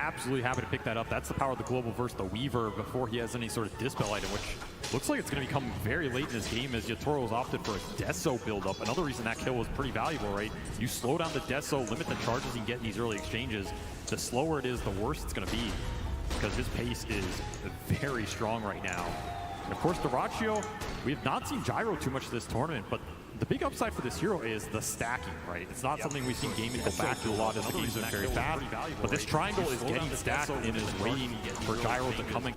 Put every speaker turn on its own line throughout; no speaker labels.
absolutely happy to pick that up. That's the power of the Global versus the Weaver before he has any sort of Dispel item, which looks like it's going to become very late in this game as Yatoro's opted for a Deso build-up. Another reason that kill was pretty valuable, right? You slow down the Deso, limit the charges you can get in these early exchanges. The slower it is, the worse it's going to be, because his pace is very strong right now. And of course, Dyrachyo, we have not seen Gyro too much this tournament, but the big upside for this hero is the stacking, right? It's not something we've seen gaming go back to a lot as the game's been very bad, but this triangle is getting stacked and is waiting for Gyro to come in.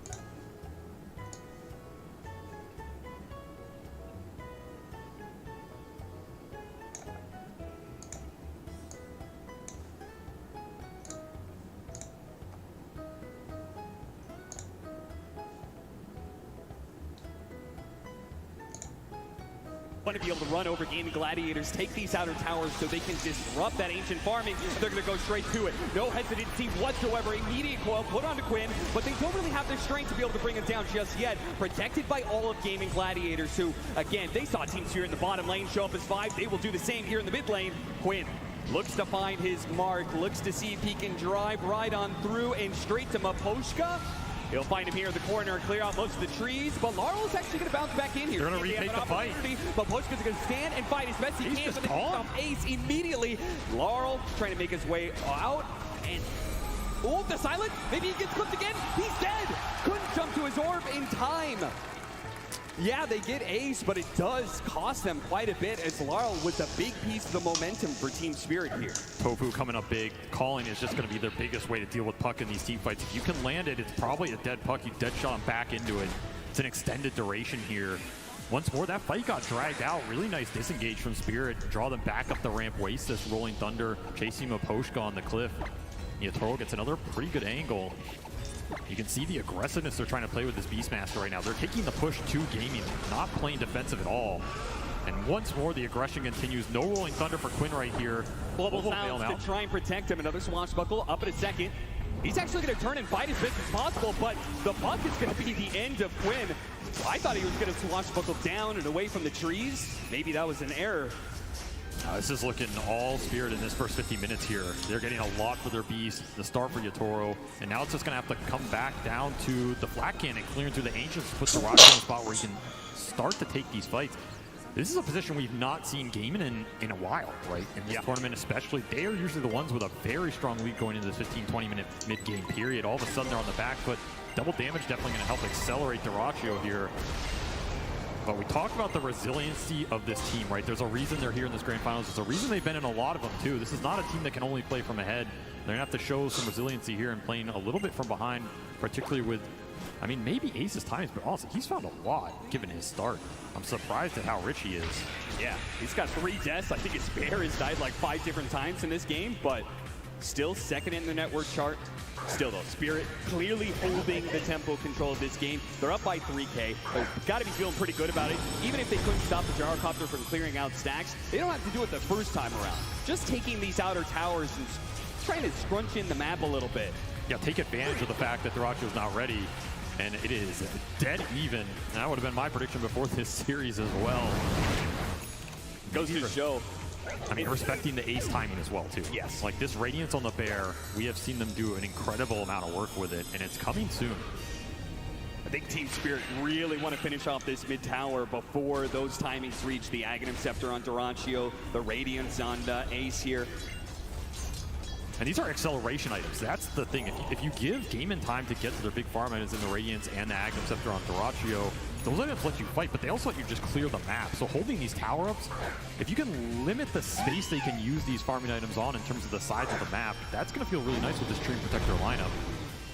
Want to be able to run over Gaming Gladiators, take these outer towers so they can disrupt that ancient farming. They're going to go straight to it. No hesitancy whatsoever. Immediate coil put onto Quinn, but they don't really have the strength to be able to bring him down just yet. Protected by all of Gaming Gladiators, who, again, they saw Team Spirit in the bottom lane show up as 5. They will do the same here in the mid lane. Quinn looks to find his mark, looks to see if he can drive right on through and straight to Maposhka. He'll find him here in the corner and clear out most of the trees, but Larl's actually going to bounce back in here.
They're going to retake the fight.
But Poshka's going to stand and fight as best he can, but they pick off Ace immediately. Larl trying to make his way out, and oh, the silence. Maybe he gets clipped again. He's dead. Couldn't jump to his orb in time. Yeah, they get Ace, but it does cost them quite a bit as Larl was a big piece of the momentum for Team Spirit here.
Tofu coming up big. Calling is just going to be their biggest way to deal with puck in these team fights. If you can land it, it's probably a dead puck. You dead shot him back into it. It's an extended duration here. Once more, that fight got dragged out. Really nice disengage from Spirit. Draw them back up the ramp. Waste this Rolling Thunder. Chasing Maposhka on the cliff. Yatoro gets another pretty good angle. You can see the aggressiveness they're trying to play with this Beastmaster right now. They're taking the push to gaming, not playing defensive at all. And once more, the aggression continues. No Rolling Thunder for Quinn right here.
Global sounds to try and protect him. Another Swashbuckle up in a second. He's actually going to turn and fight as best as possible, but the buck is going to be the end of Quinn. I thought he was going to Swashbuckle down and away from the trees. Maybe that was an error.
This is looking all Spirit in this first 50 minutes here. They're getting a lot for their Beast, the start for Yatoro, and now it's just going to have to come back down to the flat cannon, clearing through the Ancients, put the Rock in a spot where he can start to take these fights. This is a position we've not seen Gaming in a while, right? In this tournament especially. They are usually the ones with a very strong lead going into this 15-20 minute mid-game period. All of a sudden they're on the back foot. Double damage definitely going to help accelerate Dyrachyo here. But we talked about the resiliency of this team, right? There's a reason they're here in this Grand Finals. There's a reason they've been in a lot of them, too. This is not a team that can only play from ahead. They're going to have to show some resiliency here and playing a little bit from behind, particularly with, I mean, maybe Ace's timings, but honestly, he's found a lot given his start. I'm surprised at how rich he is.
Yeah, he's got 3 deaths. I think his bear has died like 5 different times in this game, but still second in the network chart. Still though, Spirit clearly holding the tempo control of this game. They're up by 3K. They've got to be feeling pretty good about it. Even if they couldn't stop the Gyrocopter from clearing out stacks, they don't have to do it the first time around. Just taking these outer towers and trying to scrunch in the map a little bit.
Yeah, take advantage of the fact that Dyrachyo's not ready. And it is dead even. And that would have been my prediction before this series as well.
Goes to show.
I mean, respecting the Ace timing as well, too.
Yes.
Like this Radiance on the Bear, we have seen them do an incredible amount of work with it, and it's coming soon.
I think Team Spirit really want to finish off this mid-tower before those timings reach the Aghanim Scepter on Dyrachyo, the Radiance on Ace here.
And these are acceleration items. That's the thing. If you give Game time to get to their big farm items in the Radiance and the Aghanim Scepter on Dyrachyo, those items let you fight, but they also let you just clear the map. So holding these tower-ups, if you can limit the space they can use these farming items on in terms of the size of the map, that's going to feel really nice with this Treant Protector lineup.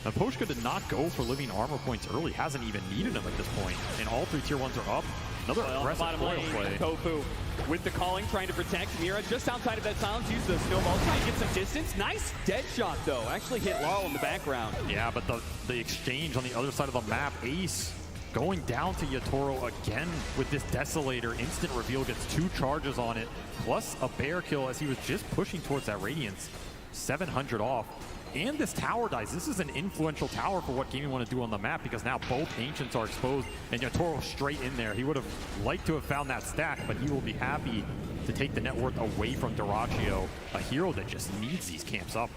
Now, Poshka did not go for living armor points early, hasn't even needed them at this point, and all 3 tier 1s are up. Another aggressive foil play.
Tofu with the calling, trying to protect Mira just outside of that silence. Use the snowball, trying to get some distance. Nice dead shot, though. Actually hit Larl in the background.
Yeah, but the exchange on the other side of the map, Ace going down to Yatoro again with this Desolator. Instant reveal, gets 2 charges on it, plus a bear kill as he was just pushing towards that Radiance. 700 off. And this tower dies. This is an influential tower for what Gaming want to do on the map, because now both Ancients are exposed and Yatoro straight in there. He would have liked to have found that stack, but he will be happy to take the net worth away from Dyrachyo, a hero that just needs these camps up.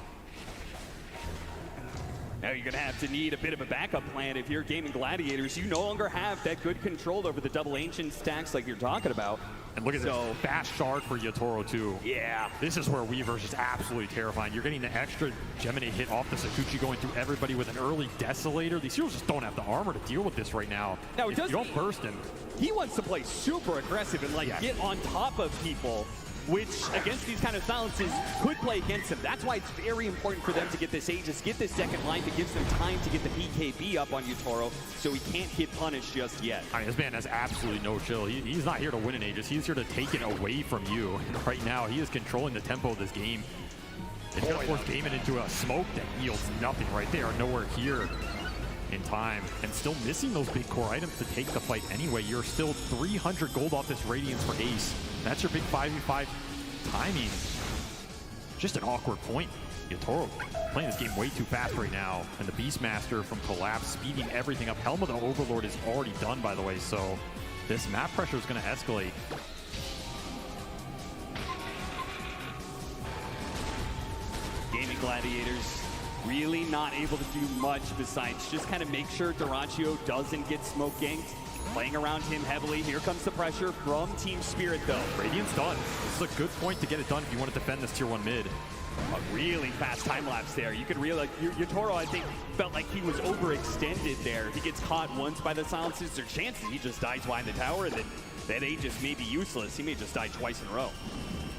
Now you're going to have to need a bit of a backup plan if you're Gaming Gladiators. You no longer have that good control over the double ancient stacks like you're talking about.
And look at this fast shard for Yatoro too.
Yeah.
This is where Weaver's just absolutely terrifying. You're getting the extra Gemini hit off the Sakuchi going through everybody with an early Desolator. These heroes just don't have the armor to deal with this right now.
Now,
you don't burst him.
He wants to play super aggressive and like get on top of people, which against these kind of silences could play against him. That's why it's very important for them to get this Aegis, get this second line that gives them time to get the BKB up on Yatoro so he can't get punished just yet.
I mean, this man has absolutely no chill. He's not here to win an Aegis. He's here to take it away from you. And right now, he is controlling the tempo of this game. It's going to force Damon into a smoke that yields nothing right there. Nowhere here in time. And still missing those big core items to take the fight anyway. You're still 300 gold off this Radiance for Ace. That's your big 5v5 timing. Just an awkward point. Yatoro playing this game way too fast right now. And the Beastmaster from Collapse speeding everything up. Helm of the Overlord is already done, by the way, so this map pressure is going to escalate.
Gaming Gladiators really not able to do much besides just kind of make sure Duraccio doesn't get smoke ganked. Playing around him heavily. Here comes the pressure from Team Spirit, though.
Radiant's done. This is a good point to get it done if you want to defend this tier 1 mid.
A really fast time lapse there. You could realize Yatoro, I think, felt like he was overextended there. He gets caught once by the silences. There's chances he just dies behind the tower, and then that Aegis may be useless. He may just die twice in a row.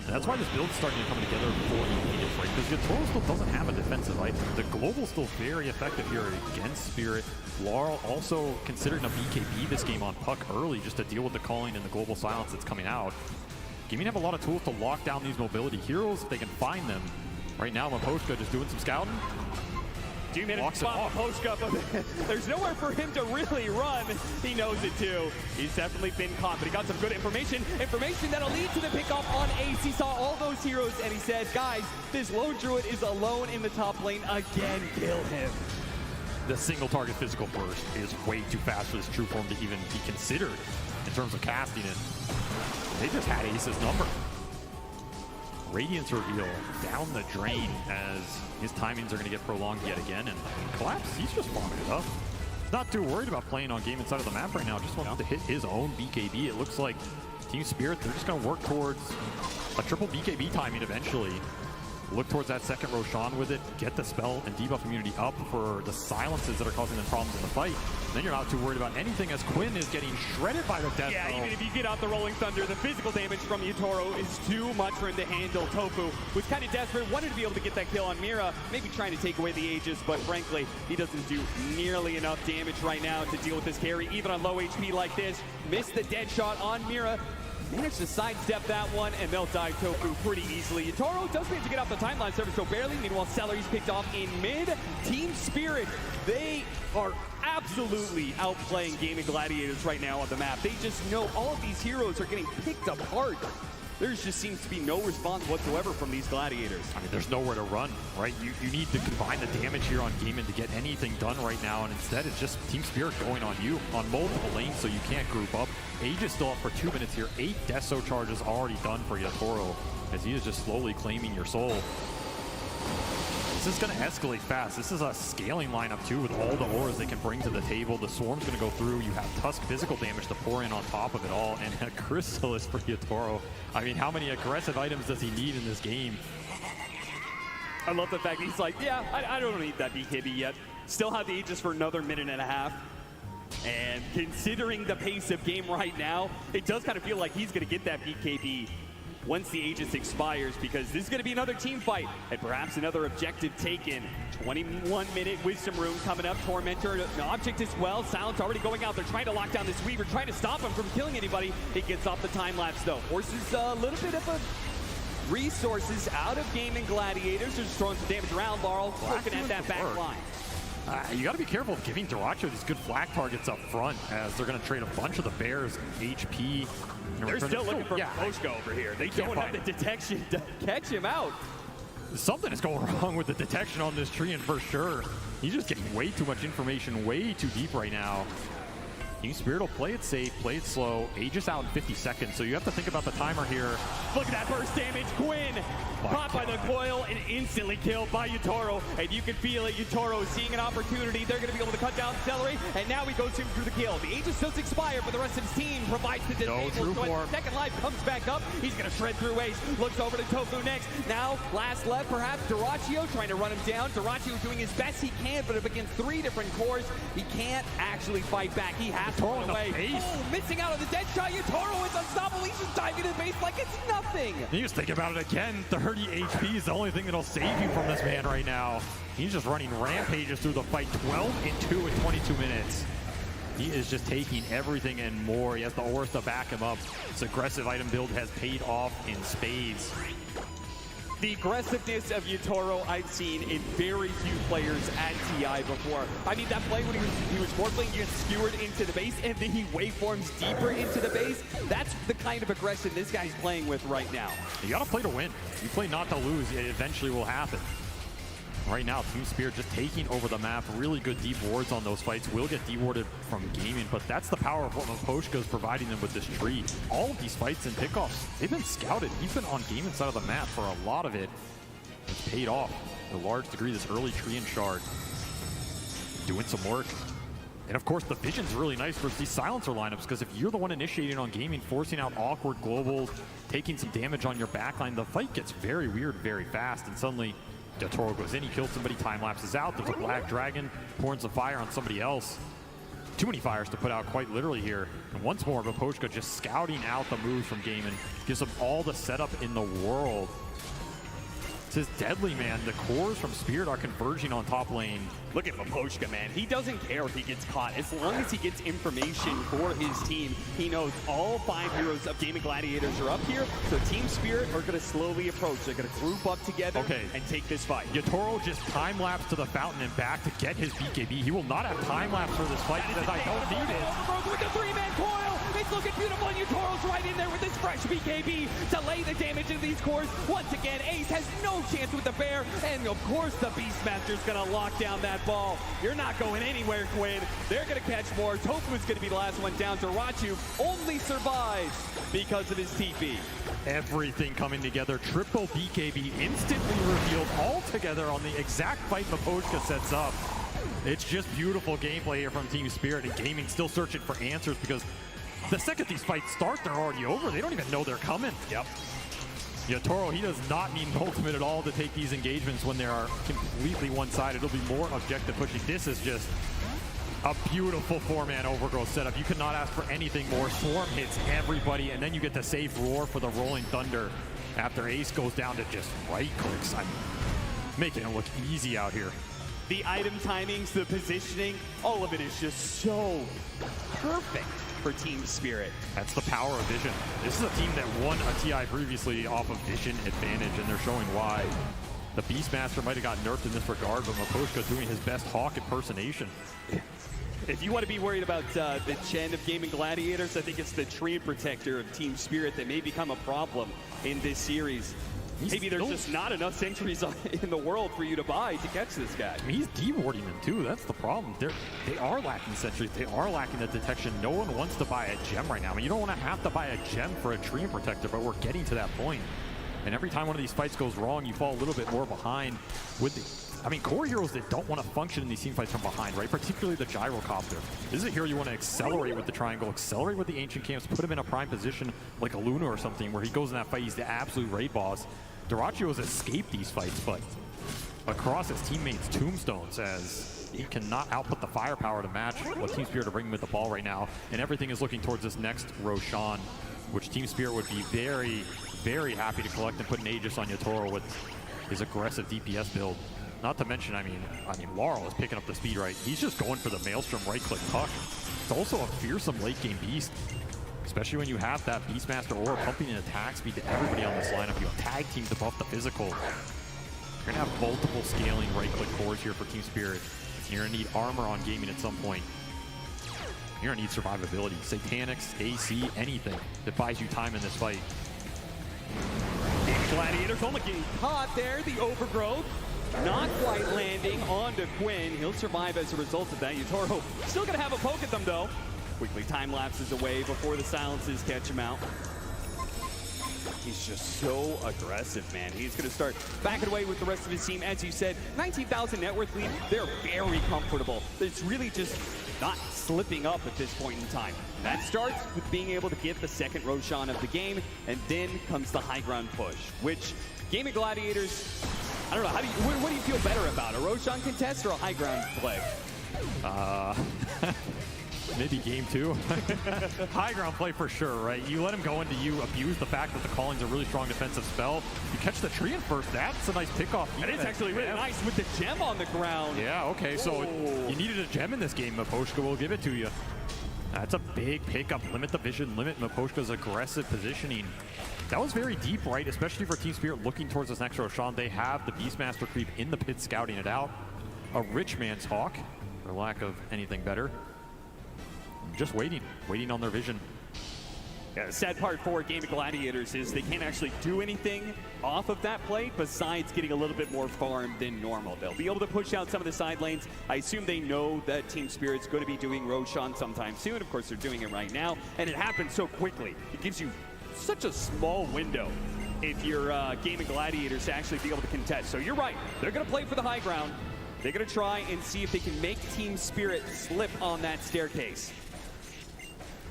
And that's why this build's starting to come together before he needed it, right? Because Yatoro still doesn't have a defensive item. The Global's still very effective here against Spirit. Laurel also considering a BKB this game on Puck early just to deal with the calling and the global silence that's coming out. Gaming have a lot of tools to lock down these mobility heroes if they can find them. Right now, Maposhka just doing some scouting.
2 minutes spot Maposhka, but there's nowhere for him to really run. He knows it too. He's definitely been caught, but he got some good information that'll lead to the pickoff on Ace. He saw all those heroes and he said, guys, this lone druid is alone in the top lane again. Kill him.
The single target physical burst is way too fast for this true form to even be considered in terms of casting it. They just had Ace's number. Radiance reveal down the drain as his timings are going to get prolonged yet again. And Collapse, he's just farming it up. Not too worried about playing on game inside of the map right now. Just wants to hit his own BKB. It looks like Team Spirit, they're just going to work towards a triple BKB timing eventually. Look towards that second Roshan with it, get the spell and debuff immunity up for the silences that are causing them problems in the fight. Then you're not too worried about anything as Quinn is getting shredded by the death.
Yeah, even if you get out the Rolling Thunder, the physical damage from Yatoro is too much for him to handle. Tofu was kind of desperate, wanted to be able to get that kill on Mira, maybe trying to take away the Aegis, but frankly, he doesn't do nearly enough damage right now to deal with this carry, even on low HP like this. Missed the dead shot on Mira. Managed to sidestep that one, and they'll die Tofu pretty easily. Yatoro does manage to get off the timeline server so barely. Meanwhile, Celery's picked off in mid. Team Spirit, they are absolutely outplaying Gaming Gladiators right now on the map. They just know all of these heroes are getting picked apart. There just seems to be no response whatsoever from these Gladiators.
I mean, there's nowhere to run, right? You need to combine the damage here on Gaming to get anything done right now, and instead it's just Team Spirit going on you on multiple lanes so you can't group up. Aegis still up for 2 minutes here. 8 Deso charges already done for Yatoro as he is just slowly claiming your soul. This is going to escalate fast. This is a scaling lineup too with all the auras they can bring to the table. The Swarm's going to go through. You have Tusk physical damage to pour in on top of it all, and a Chrysalis for Yatoro. I mean, how many aggressive items does he need in this game?
I love the fact that he's like, yeah, I don't need that BKB yet. Still have the Aegis for another minute and a half. And considering the pace of game right now, it does kind of feel like he's going to get that BKB once the Aegis expires, because this is going to be another team fight and perhaps another objective taken. 21-minute Wisdom Rune coming up. Tormentor, an object as well. Silence already going out. They're trying to lock down this Weaver, trying to stop him from killing anybody. It gets off the time lapse though. Forces a little bit of a resources out of Gaming Gladiators. They're just throwing some damage around. Laurel looking at that back line.
You got to be careful of giving Duraccio these good flak targets up front, as they're going to trade a bunch of the Bears HP.
They're still looking for Poshko over here. They don't have the detection to catch him out.
Something is going wrong with the detection on this tree, and for sure, he's just getting way too much information, way too deep right now. Team Spirit will play it safe, play it slow. Aegis out in 50 seconds, so you have to think about the timer here.
Look at that burst damage. Quinn caught by the coil and instantly killed by Yatoro. And you can feel it. Yatoro is seeing an opportunity. They're going to be able to cut down Celery. And now he goes in for the kill. The Aegis does expire, but the rest of his team provides the disable.
true
So
form.
as Second Life comes back up, he's going to shred through Ace. Looks over to Tofu next. Now, last left perhaps, Duraccio trying to run him down. Duraccio doing his best he can, but up against 3 different cores, he can't actually fight back. He has to run away. Oh, missing out on the dead shot. Yatoro is unstoppable. He's just diving to the base like it's nothing.
You just think about it again. 30 HP is the only thing that'll save you from this man right now. He's just running rampages through the fight. 12-2 in 22 minutes. He is just taking everything and more. He has the auras to back him up. This aggressive item build has paid off in spades.
The aggressiveness of Yatoro I've seen in very few players at TI before. I mean, that play when he was forcefully gets skewered into the base and then he waveforms deeper into the base. That's the kind of aggression this guy's playing with right now.
You gotta play to win. You play not to lose, it eventually will happen. Right now, Team Spirit just taking over the map. Really good deep wards on those fights. Will get dewarded from gaming, but that's the power of what Maposhka is providing them with this tree. All of these fights and pickoffs, they've been scouted. He's been on gaming side of the map for a lot of it. It's paid off to a large degree, this early tree and shard. Doing some work. And of course, the vision's really nice for these silencer lineups, because if you're the one initiating on gaming, forcing out awkward globals, taking some damage on your backline, the fight gets very weird very fast, and suddenly Yatoro goes in, he kills somebody, time lapses out, there's a black dragon, pouring some fire on somebody else. Too many fires to put out quite literally here. And once more, Maposhka just scouting out the moves from Gaiman, gives them all the setup in the world. This is deadly, man. The cores from Spirit are converging on top lane.
Look at Maposhka, man. He doesn't care if he gets caught. As long as he gets information for his team, he knows all 5 heroes of Gaming Gladiators are up here. So Team Spirit are going to slowly approach. They're going to group up together and take this fight.
Yatoro just time-lapse to the fountain and back to get his BKB. He will not have time-lapse for this fight because I don't need it.
Overgrowth with the 3-man coil. It's looking beautiful, and Yatoro's right in there with his fresh BKB to lay the damage into these cores. Once again, Ace has no chance with the bear, and of course the Beastmaster's gonna lock down that ball. You're not going anywhere, Quinn. They're gonna catch more. Tofu's gonna be the last one down. Durachu only survives because of his TP.
Everything coming together. Triple BKB instantly revealed all together on the exact fight Maposhka sets up. It's just beautiful gameplay here from Team Spirit, and Gaming still searching for answers, because the second these fights start, they're already over. They don't even know they're coming.
Yep.
Yatoro, he does not need an ultimate at all to take these engagements when they are completely one-sided. It'll be more objective pushing. This is just a beautiful 4-man overgrowth setup. You could not ask for anything more. Swarm hits everybody, and then you get the safe roar for the Rolling Thunder after Ace goes down to just right-clicks. I'm making it look easy out here.
The item timings, the positioning, all of it is just so perfect for Team Spirit.
That's the power of vision. This is a team that won a TI previously off of vision advantage, and they're showing why. The Beastmaster might have got nerfed in this regard, but Maposhka doing his best Hawk impersonation.
If you want to be worried about the Chen of Gaming Gladiators, I think it's the Tree Protector of Team Spirit that may become a problem in this series. Maybe there's just not enough sentries in the world for you to buy to catch this guy.
I mean, he's dewarding them too. That's the problem. They are lacking sentries. They are lacking the detection. No one wants to buy a gem right now. I mean, you don't want to have to buy a gem for a Tree Protector, but we're getting to that point. And every time one of these fights goes wrong, you fall a little bit more behind with the... I mean, core heroes that don't want to function in these team fights from behind, right? Particularly the Gyrocopter. This is a hero you want to accelerate with the triangle, accelerate with the Ancient Camps, put him in a prime position like a Luna or something where he goes in that fight, he's the absolute raid boss. Duraccio has escaped these fights, but across his teammates' tombstones, as he cannot output the firepower to match what Team Spirit are bringing with the ball right now. And everything is looking towards this next Roshan, which Team Spirit would be very, very happy to collect and put an Aegis on Yatoro with his aggressive DPS build. Not to mention, I mean, Laurel is picking up the speed right. He's just going for the Maelstrom right-click tuck. It's also a fearsome late-game beast, especially when you have that Beastmaster aura pumping in attack speed to everybody on this lineup. You have tag teams to buff the physical. You're gonna have multiple scaling right-click cores here for Team Spirit. You're gonna need armor on gaming at some point. You're gonna need survivability. Satanics, AC, anything that buys you time in this fight.
Gladiators only getting caught there. The overgrowth not quite landing onto Quinn. He'll survive as a result of that. Yatoro still gonna have a poke at them though. Quickly time lapses away before the silences catch him out. He's just so aggressive, man. He's going to start backing away with the rest of his team. As you said, 19,000 net worth lead. They're very comfortable. It's really just not slipping up at this point in time. That starts with being able to get the second Roshan of the game, and then comes the high ground push, which Gaming Gladiators, I don't know, what do you feel better about, a Roshan contest or a high ground play?
Maybe game 2. High ground play for sure, right? You let him go into you, abuse the fact that the calling's a really strong defensive spell. You catch the tree in first, that's a nice pickoff.
And it's actually really nice with the gem on the ground.
Yeah, okay, so you needed a gem in this game. Miposhka will give it to you. That's a big pickup. Limit the vision, limit Miposhka's aggressive positioning. That was very deep, right? Especially for Team Spirit looking towards this next Roshan. They have the Beastmaster creep in the pit scouting it out. A rich man's Hawk, for lack of anything better. Just waiting on their vision.
Yeah, the sad part for Gaming Gladiators is they can't actually do anything off of that play besides getting a little bit more farm than normal. They'll be able to push out some of the side lanes. I assume they know that Team Spirit's going to be doing Roshan sometime soon. Of course, they're doing it right now, and it happens so quickly. It gives you such a small window if you're Gaming Gladiators to actually be able to contest. So you're right. They're going to play for the high ground. They're going to try and see if they can make Team Spirit slip on that staircase.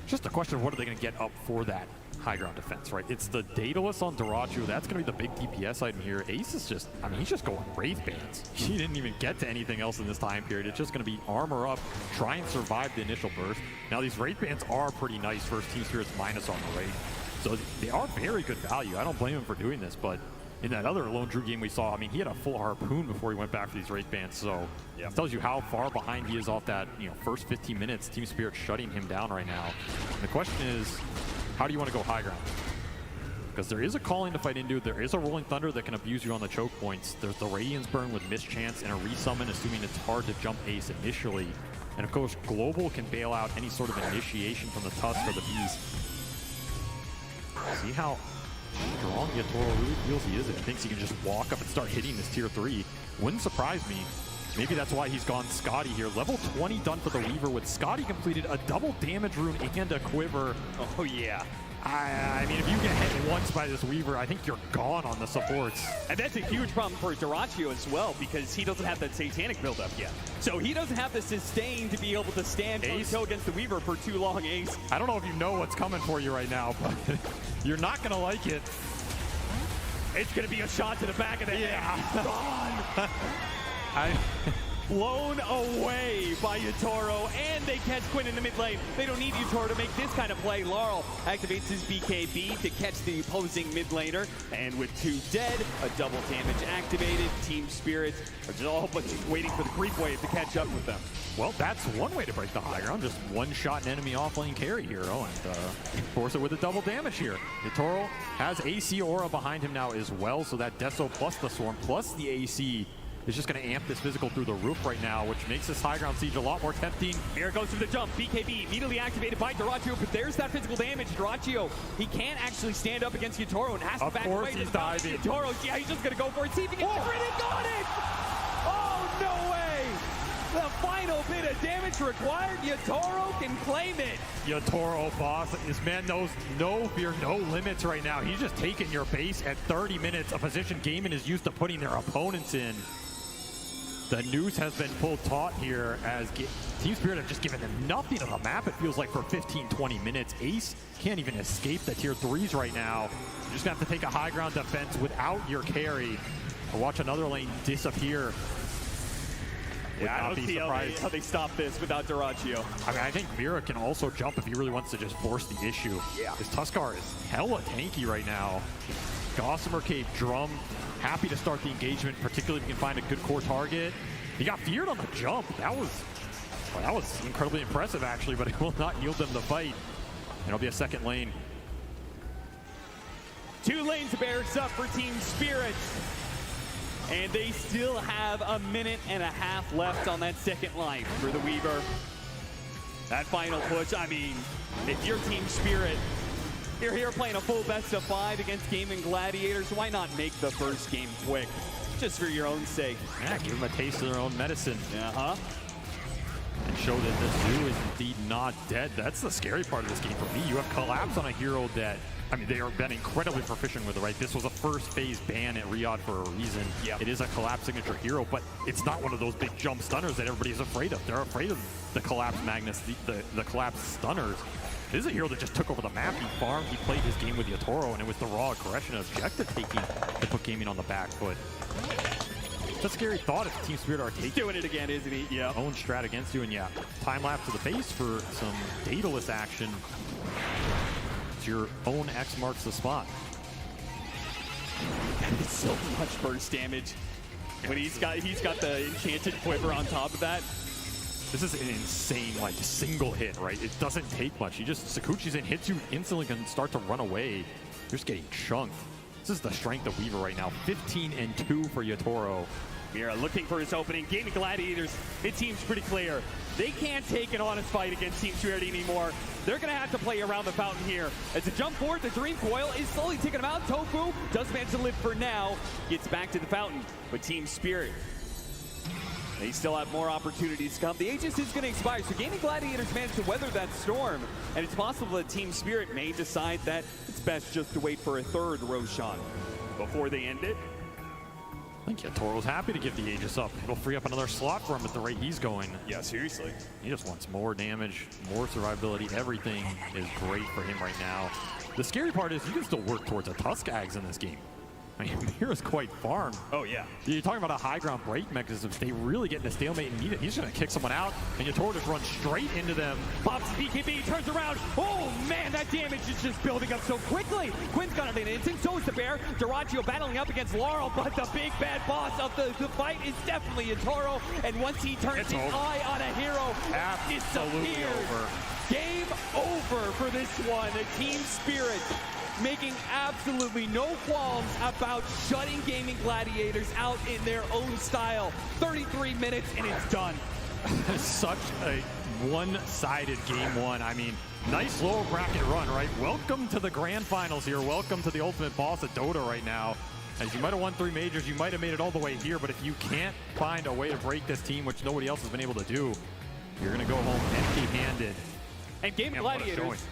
Just a question of what are they going to get up for that high ground defense, right? It's the Daedalus on Dyrachyo. That's going to be the big DPS item here. Ace is just, I mean, he's just going Wraith Bands. He didn't even get to anything else in this time period. It's just going to be armor up, try and survive the initial burst. Now, these Wraith Bands are pretty nice versus Team Spirit's minus armor rate. So they are very good value. I don't blame him for doing this, but in that other Lone Drew game we saw, I mean, he had a full harpoon before he went back for these Wraith Bands, so it tells you how far behind he is off that, first 15 minutes. Team Spirit shutting him down right now. And the question is, how do you want to go high ground? Because there is a calling to fight into, there is a Rolling Thunder that can abuse you on the choke points. There's the Radiance Burn with Mischance and a resummon, assuming it's hard to jump Ace initially. And of course, Global can bail out any sort of initiation from the Tusk or the Beast. See how strong Yatoro really feels he is. He thinks he can just walk up and start hitting this tier 3. Wouldn't surprise me. Maybe that's why he's gone Scotty here. Level 20 done for the Weaver with Scotty completed a double damage rune and a quiver.
Oh yeah.
I mean, if you get hit once by this Weaver, I think you're gone on the supports.
And that's a huge problem for Dyrachyo as well, because he doesn't have that Satanic buildup yet. So he doesn't have the sustain to be able to stand toe-to-toe against the Weaver for too long, Ace.
I don't know if you know what's coming for you right now, but you're not going to like it.
It's going to be a shot to the back of the head. Gone. Blown away by Yatoro, and they catch Quinn in the mid lane. They don't need Yatoro to make this kind of play. Laurel activates his BKB to catch the opposing mid laner, and with 2 dead, a double damage activated. Team Spirit are just all but waiting for the creep wave to catch up with them.
Well, that's one way to break the high ground. Just one-shot an enemy off-lane carry hero and force it with a double damage here. Yatoro has AC aura behind him now as well, so that Deso plus the Swarm plus the AC is just going to amp this physical through the roof right now, which makes this high ground siege a lot more tempting.
Here goes to the jump. BKB immediately activated by Dyrachyo, but there's that physical damage. Dyrachyo, he can't actually stand up against Yatoro and has to back away.
Of course he's diving.
Yatoro, yeah, he's just going to go for it. See if he can cover it. He got it! Oh, no way! The final bit of damage required. Yatoro can claim it.
Yatoro, boss. This man knows no fear, no limits right now. He's just taking your base at 30 minutes, a position Gaiman is used to putting their opponents in. The noose has been pulled taut here as Team Spirit have just given them nothing of a map, it feels like, for 15-20 minutes. Ace can't even escape the tier 3s right now. You're just going to have to take a high ground defense without your carry. Or watch another lane disappear.
Yeah, I don't see how they stop this without Dyrachyo.
I mean, I think Mira can also jump if he really wants to just force the issue. Yeah. This Tuskar is hella tanky right now. Gossamer Cape Drum, happy to start the engagement, particularly if you can find a good core target. He got feared on the jump. That was incredibly impressive, actually, but it will not yield them the fight. And it'll be a second lane.
2 lanes barracks up for Team Spirit. And they still have a minute and a half left on that second life for the Weaver. That final push, I mean, if you're Team Spirit, you're here playing a full best of 5 against Gaming Gladiators, why not make the first game quick? Just for your own sake.
Yeah, give them a taste of their own medicine.
Uh-huh.
and show that the zoo is indeed not dead. That's the scary part of this game for me. You have Collapse on a hero that, I mean, they have been incredibly proficient with it, right? This was a first phase ban at Riyadh for a reason.
Yeah.
It is a Collapse signature hero, but it's not one of those big jump stunners that everybody's afraid of. They're afraid of the Collapse Magnus, the Collapse stunners. This is a hero that just took over the map. He farmed, he played his game with Yatoro, and it was the raw aggression and objective taking to put gaming on the back foot. It's a scary thought if Team Spirit are taking
doing it again, isn't he? Yeah.
own strat against you, and yeah, time lapse to the base for some Daedalus action. It's your own X marks the spot.
It's so much burst damage. When he's got the enchanted quiver on top of that.
This is an insane, like, single hit, right? It doesn't take much. Sakuchi's in, hits you instantly, can start to run away. You're just getting chunked. This is the strength of Weaver right now. 15-2 for Yatoro.
We are looking for his opening. Gaming Gladiators, it seems pretty clear. They can't take an honest fight against Team Spirit anymore. They're going to have to play around the fountain here. As a jump forward, the Dream Coil is slowly taking him out. Tofu does manage to live for now. Gets back to the fountain. But Team Spirit, they still have more opportunities to come. The Aegis is going to expire, so Gaming Gladiators managed to weather that storm. And it's possible that Team Spirit may decide that it's best just to wait for a third Roshan before they end it.
I think Yatoro's happy to give the Aegis up. It'll free up another slot for him at the rate he's going.
Yeah, seriously.
He just wants more damage, more survivability. Everything is great for him right now. The scary part is you can still work towards a Tusk Ags in this game. I mean, Mira's quite farmed.
Oh, yeah.
You're talking about a high ground break mechanism. If they really get in a stalemate and need it, he's going to kick someone out, and Yatoro just runs straight into them.
Pops BKB, turns around. Oh, man, that damage is just building up so quickly. Quinn's got it in instant, so is the Bear. Duraccio battling up against Laurel, but the big bad boss of the fight is definitely Yatoro, and once he turns his eye on a hero,
Absolutely
disappears.
over.
Game over for this one. Team Spirit making absolutely no qualms about shutting Gaming Gladiators out in their own style. 33 minutes and it's done.
Such a one-sided game one. I mean, nice lower bracket run, right? Welcome to the grand finals here. Welcome to the ultimate boss at Dota right now. As you might have won 3 majors, you might have made it all the way here, but if you can't find a way to break this team, which nobody else has been able to do, you're gonna go home empty-handed.
And Gaming Gladiators,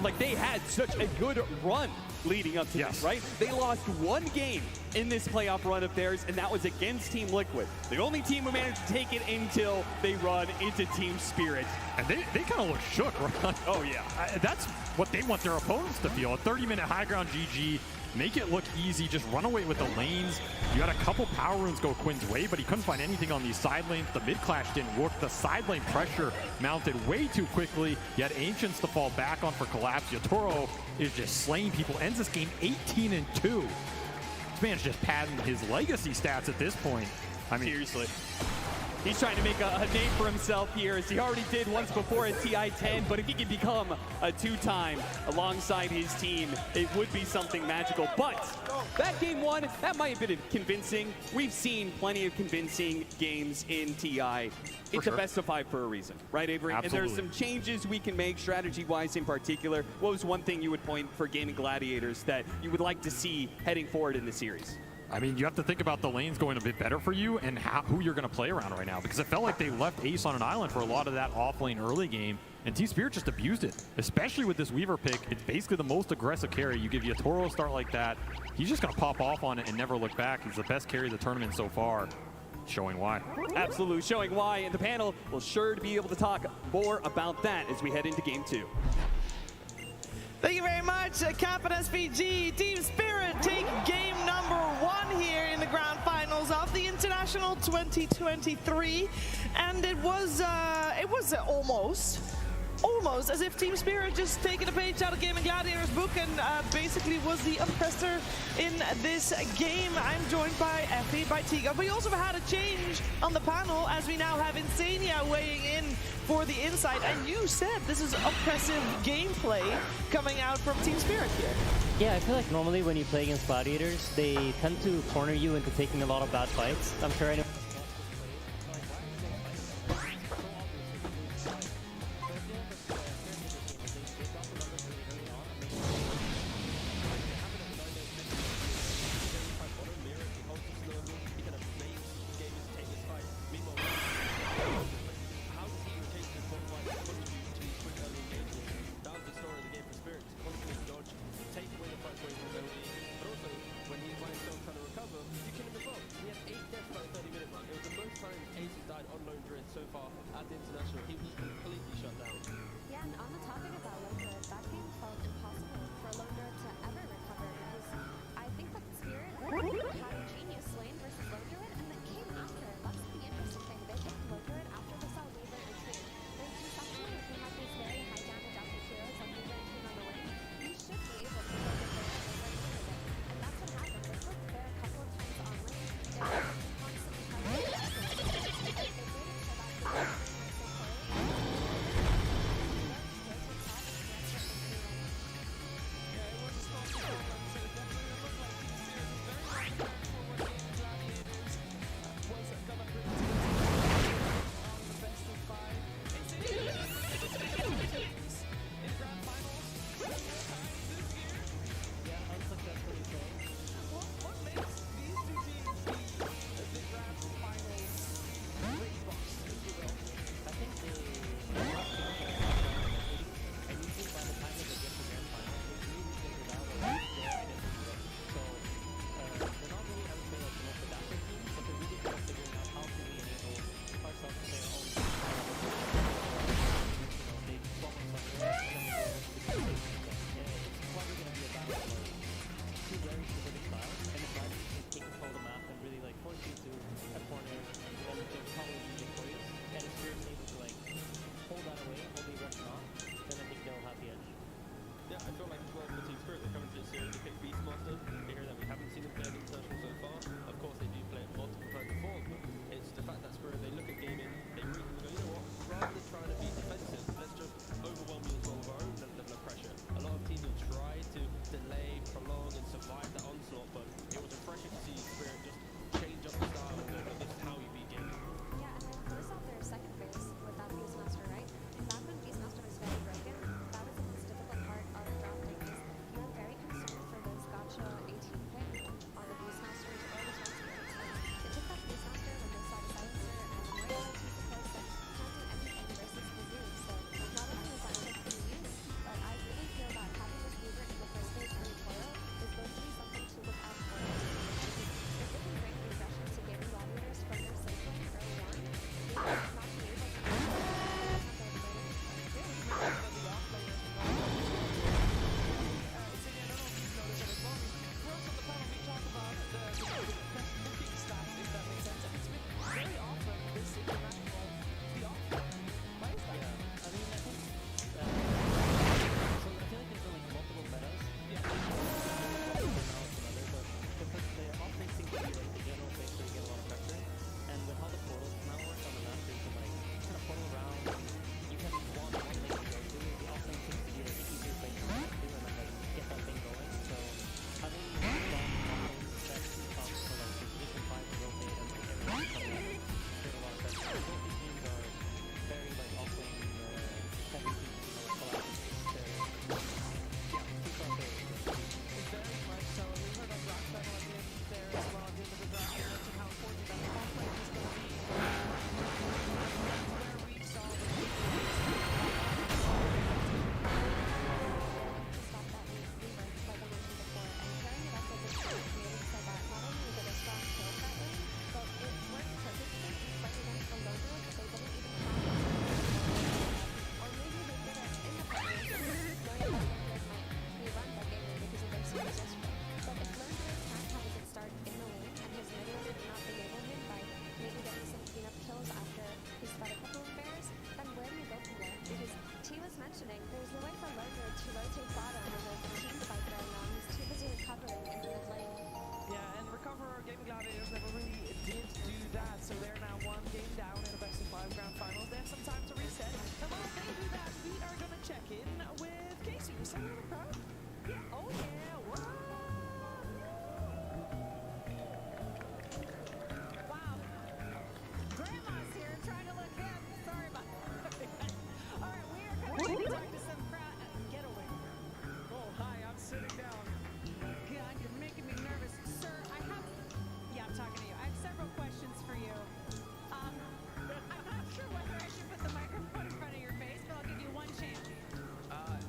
like they had such a good run leading up to this, right? They lost 1 game in this playoff run of theirs, and that was against Team Liquid. The only team who managed to take it until they run into Team Spirit.
And they kind of look shook, right?
Oh, yeah.
That's what they want their opponents to feel. A 30-minute high ground GG. Make it look easy, just run away with the lanes. You had a couple power runes go Quinn's way, but he couldn't find anything on these side lanes. The mid clash didn't work. The side lane pressure mounted way too quickly. You had Ancients to fall back on for Collapse. Yatoro is just slaying people. Ends this game 18-2. This man's just padding his legacy stats at this point. I mean,
seriously. He's trying to make a name for himself here, as he already did once before at TI-10, but if he can become a 2-time alongside his team, it would be something magical. But that game 1, that might have been convincing. We've seen plenty of convincing games in TI. It's a best of 5 for a reason, right, Avery?
Absolutely.
And there's some changes we can make strategy-wise in particular. What was one thing you would point for Gaming Gladiators that you would like to see heading forward in the series?
I mean, you have to think about the lanes going a bit better for you and who you're going to play around right now, because it felt like they left Ace on an island for a lot of that off-lane early game, and Team Spirit just abused it, especially with this Weaver pick. It's basically the most aggressive carry. You give Yatoro a start like that, he's just going to pop off on it and never look back. He's the best carry of the tournament so far, showing why.
Absolutely, showing why, and the panel will sure to be able to talk more about that as we head into Game 2.
Thank you very much, Cap and SVG. Team Spirit take game number 1 here in the grand finals of the International 2023, and it was almost as if Team Spirit just taken a page out of Gaming Gladiators book and basically was the oppressor in this game. I'm joined by Effie, by Tiga, but we also had a change on the panel as we now have Insania weighing in for the insight, and you said this is oppressive gameplay coming out from Team Spirit here.
Yeah, I feel like normally when you play against Gladiators, they tend to corner you into taking a lot of bad fights. I'm sure anyone
so far at the International. He was completely shut down.
Yeah, and on the topic about Lone Druid, that game felt impossible for Lone Druid to ever recover because I think that Spirit had a genius lane versus Lone Druid and then came after. That's the interesting thing. They picked Lone Druid after they saw Weaver and King. Then conceptually, if you have these very high damage active heroes like Weaver and King on the lane, you should be able to go get their over and over again. And that's what happened. This looked fair a couple of times on lane. They were constantly trying to get it. They waited for that to happen so poorly.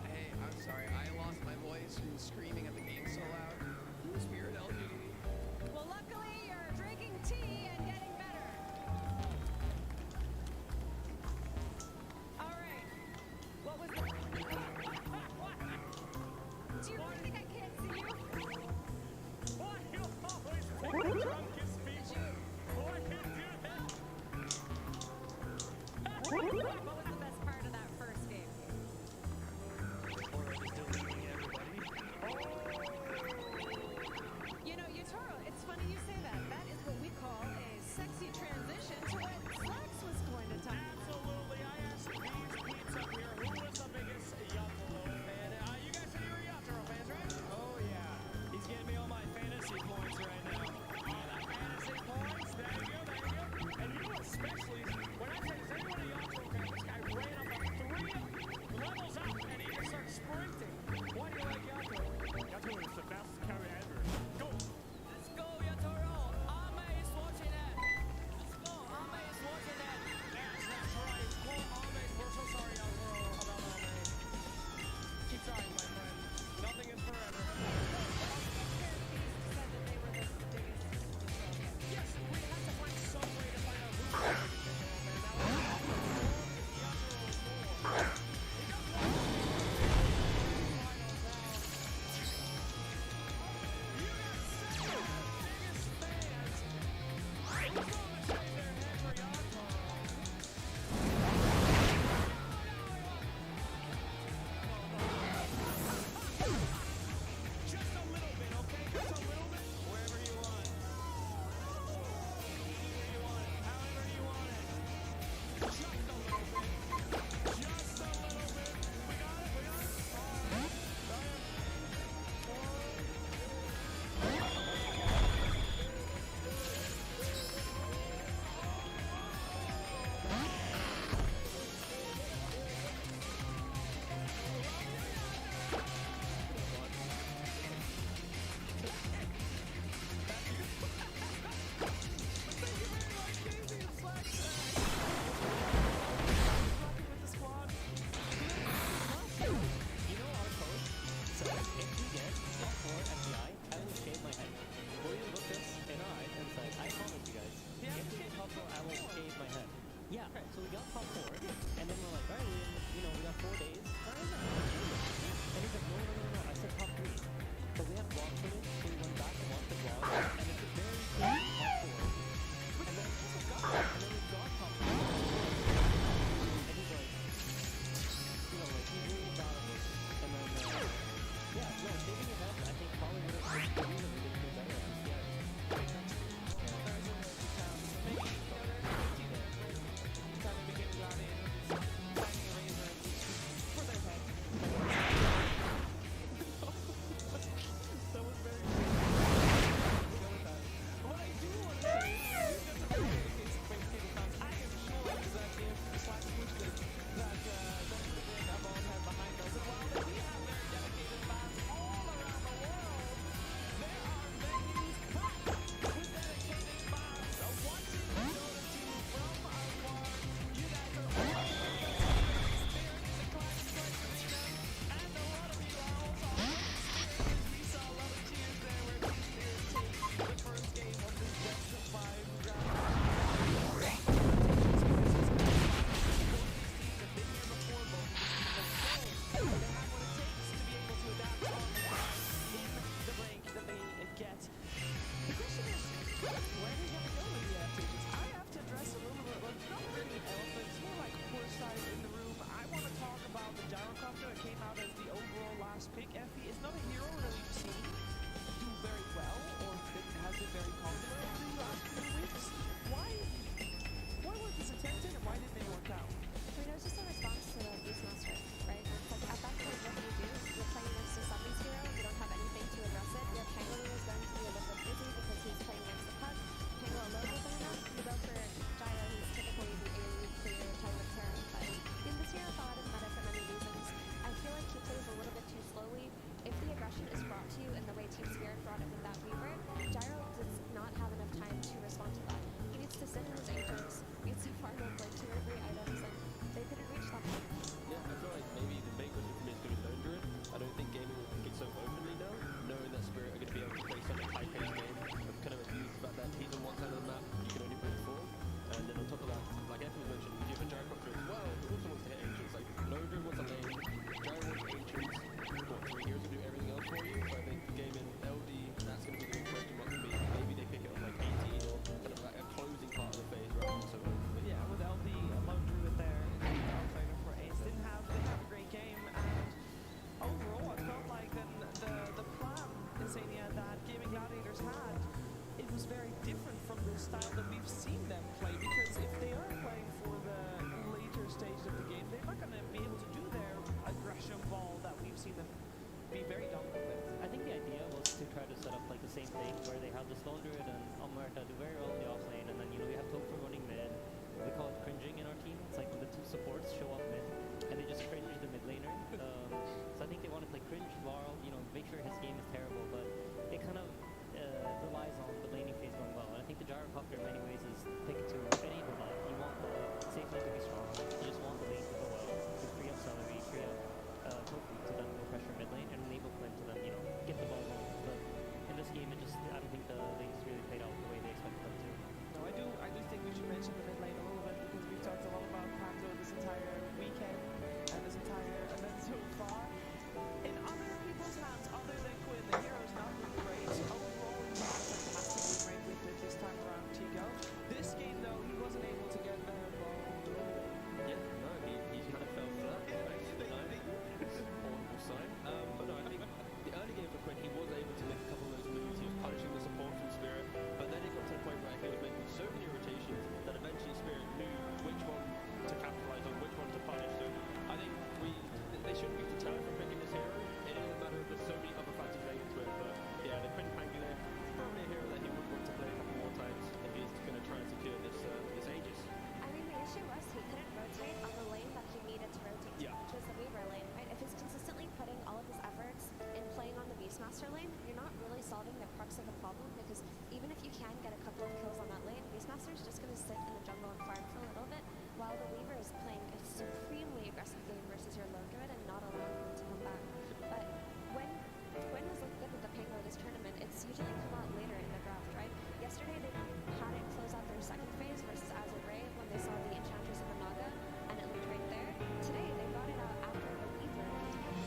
Hey, I'm sorry. I
What was the best part of that first game? You know, Yutaro, it's funny you say that. That is what we call a sexy transition to what Flex was going to talk about.
Absolutely. I asked these peeps up here who was the biggest Yatoro fan. You guys said you were Yatoro fans, right? Oh, yeah. He's getting me all my fantasy points right now. All that fantasy points. There you go, there you go. And you especially, when I said, is anyone a Yatoro fan, this guy ran up like 3 levels up and he just started sprinting. Why do you like Yatoro? Yatoro is the best carry ever. Go! Let's go, Yatoro! Ame is watching that! Let's go! Ame is watching that! Yes, that's right. Poor Ame. We're so sorry, Yatoro, about Ame. Keep trying, my friend. Nothing is forever. Yes, we have to find some way to find out who's the biggest Yatoro fan. Now, Yatoro is more. He does want to just a little bit, okay? Just a little bit. Wherever you want. Anywhere you want it. However you want it. Just a little bit. Just a little bit. We got it. We got it. All right.
You know our code? So if you get top 4 FBI, I will shave my head. Will you look us in our eyes and say, I promise you guys, if we get top 4, I will shave my head. Yeah, so we got top 4, and then we're like, alright, we got 4 days. Alright, and he's like, no. I said top 3. But we have vlog footage, so we went back and watched the vlog, and it's a very clear top 4. And then we got top 4. And he's like, he really thought of it. And then, yeah, no, shaving your head, I think probably would have been really better at this, yeah. set up like the same thing where they have the Stone Druid and Almerta do very well in the off lane, and then you know we have Topher running mid. We call it cringing in our team. It's like when the two supports show up mid and they just cringe the mid laner. So I think they want to play cringe Varl, you know, make sure his game is terrible, but it kind of relies on the laning phase going well. And I think the Gyrocopter in many ways is pick to enable that. You want the safe lane to be strong. You just want the lane to go well, to free up Celery, free up Tofu to then go pressure mid lane and enable Quinn to then, you know, get the ball going. But in this game, it just, I don't think the lanes really played out the way they expected them to.
No, I do think we should mention the mid lane a little bit because we've talked a lot about Panto this entire weekend and this entire event so far. In other people's hands, other than Quinn, the hero's not been great. Overall, he's not a fantastically great with it this time around, Tigo. This game, though, he wasn't able to get the ball delivered.
Yeah, no, he kind of fell flat. Horrible sign. But no, I think the early game for Quinn, he was able to make a couple of those moves. He was punishing the support from Spirit, but then it got to the point where he was making so many rotations that eventually Spirit knew which one to capitalize on, which one to punish. So I think they shouldn't be deterred from picking this hero. It doesn't matter if there's so many other fancy players to it, but yeah, the Quinn Pangolin is probably a hero that he would want to play a couple more times if he's going to try and secure this Aegis.
I mean, the issue was he couldn't rotate on the lane that he needed to rotate to,
Yeah.
which was the Weaver lane, right? If he's consistently putting all of his efforts in playing on the Beastmaster lane, you're not really solving the crux of the problem, because even if you can get a couple of kills on that lane, Beastmaster's just going to sit in the jungle and farm for a little bit, while the Weaver is playing a supremely aggressive game versus your Lone Druid and not allowing him to come back. But when Quinn has looked good with the Pango this tournament, it's usually come out later in the draft, right? Yesterday they had it close out their second phase versus Azure Ray when they saw the Enchantress of the Naga, and it looked right there. Today they got it out after the Weaver.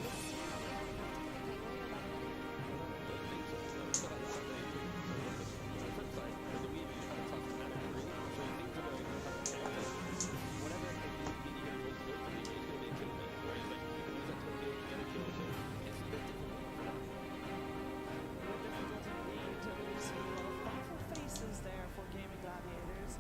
This is now we are not taking the Pango or that lane.
Don't think so. So that's what they do. On the flip side, with the Weaver, you have a tough management ring, so things are going whatever the hero wants to do, the Weaver is going to be a kill me. Whereas like you can use that to get a kill, so it's a bit difficult for that.
Difficult indeed to really see a lot of thoughtful faces there for Gaming Gladiators.